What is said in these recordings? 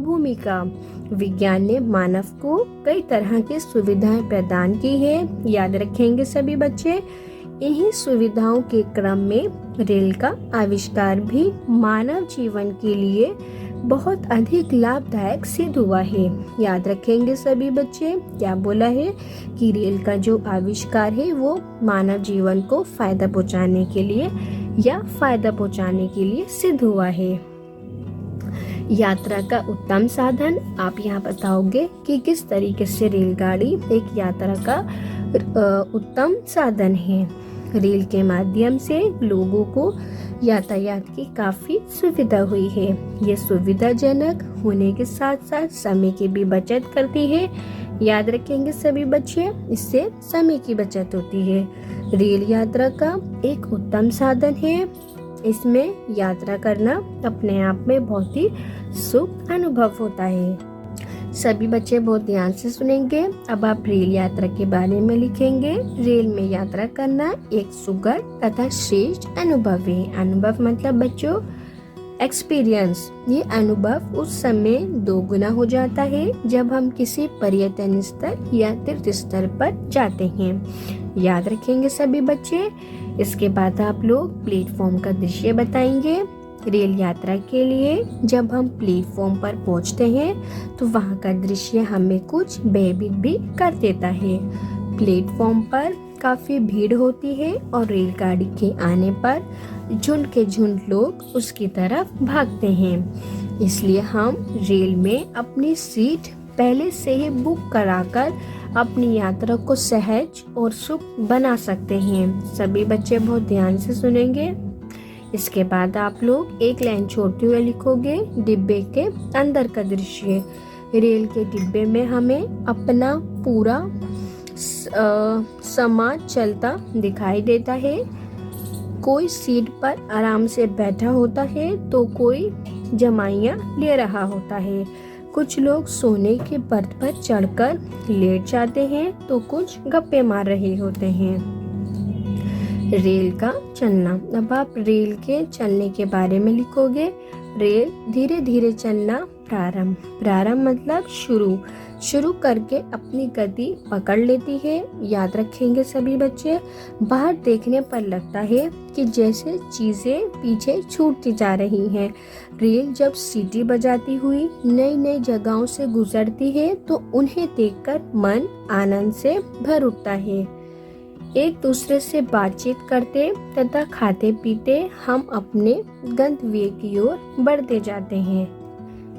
भूमिका। विज्ञान ने मानव को कई तरह की सुविधाएं प्रदान की है, याद रखेंगे सभी बच्चे। इन्हीं सुविधाओं के क्रम में रेल का आविष्कार भी मानव जीवन के लिए बहुत अधिक लाभदायक सिद्ध हुआ है, याद रखेंगे सभी बच्चे। क्या बोला है कि रेल का जो आविष्कार है वो मानव जीवन को फायदा पहुंचाने के लिए सिद्ध हुआ है। यात्रा का उत्तम साधन, आप यहाँ बताओगे कि किस तरीके से रेलगाड़ी एक यात्रा का उत्तम साधन है। रेल के माध्यम से लोगों को यातायात की काफी सुविधा हुई है। ये सुविधाजनक होने के साथ साथ समय की भी बचत करती है, याद रखेंगे सभी बच्चे। इससे समय की बचत होती है। रेल यात्रा का एक उत्तम साधन है। इसमें यात्रा करना अपने आप में बहुत ही सुख अनुभव होता है। सभी बच्चे बहुत ध्यान से सुनेंगे। अब आप रेल यात्रा के बारे में लिखेंगे। रेल में यात्रा करना एक सुखद तथा श्रेष्ठ अनुभव है। अनुभव मतलब बच्चों एक्सपीरियंस। ये अनुभव उस समय दोगुना हो जाता है जब हम किसी पर्यटन स्थल या तीर्थ स्थल पर जाते हैं, याद रखेंगे सभी बच्चे। इसके बाद आप लोग प्लेटफॉर्म का दृश्य बताएंगे। रेल यात्रा के लिए जब हम प्लेटफॉर्म पर पहुंचते हैं तो वहां का दृश्य हमें कुछ भयभीत भी कर देता है। प्लेटफॉर्म पर काफी भीड़ होती है और रेलगाड़ी के आने पर झुंड के झुंड लोग उसकी तरफ भागते हैं। इसलिए हम रेल में अपनी सीट पहले से ही बुक कराकर अपनी यात्रा को सहज और सुख बना सकते हैं। सभी बच्चे बहुत ध्यान से सुनेंगे। इसके बाद आप लोग एक लाइन छोड़ते हुए लिखोगे डिब्बे के अंदर का दृश्य। रेल के डिब्बे में हमें अपना पूरा समाज चलता दिखाई देता है। कोई सीट पर आराम से बैठा होता है तो कोई जमाइयाँ ले रहा होता है। कुछ लोग सोने के बर्थ पर चढ़कर लेट जाते हैं तो कुछ गप्पे मार रहे होते हैं। रेल का चलना, अब आप रेल के चलने के बारे में लिखोगे। रेल धीरे धीरे चलना प्रारंभ मतलब शुरू करके अपनी गति पकड़ लेती है, याद रखेंगे सभी बच्चे। बाहर देखने पर लगता है कि जैसे चीजें पीछे छूटती जा रही हैं। रेल जब सीटी बजाती हुई नई नई जगहों से गुजरती है तो उन्हें देखकर मन आनंद से भर उठता है। एक दूसरे से बातचीत करते तथा खाते पीते हम अपने गंतव्य की ओर बढ़ते जाते हैं।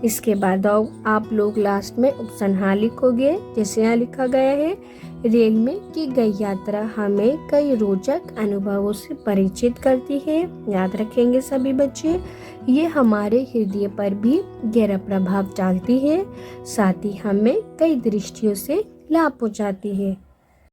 इसके बाद आप लोग लास्ट में उपसंहार लिखोगे। जैसे यहाँ लिखा गया है, रेल में की गई यात्रा हमें कई रोचक अनुभवों से परिचित करती है, याद रखेंगे सभी बच्चे। ये हमारे हृदय पर भी गहरा प्रभाव डालती है, साथ ही हमें कई दृष्टियों से लाभ पहुँचाती है।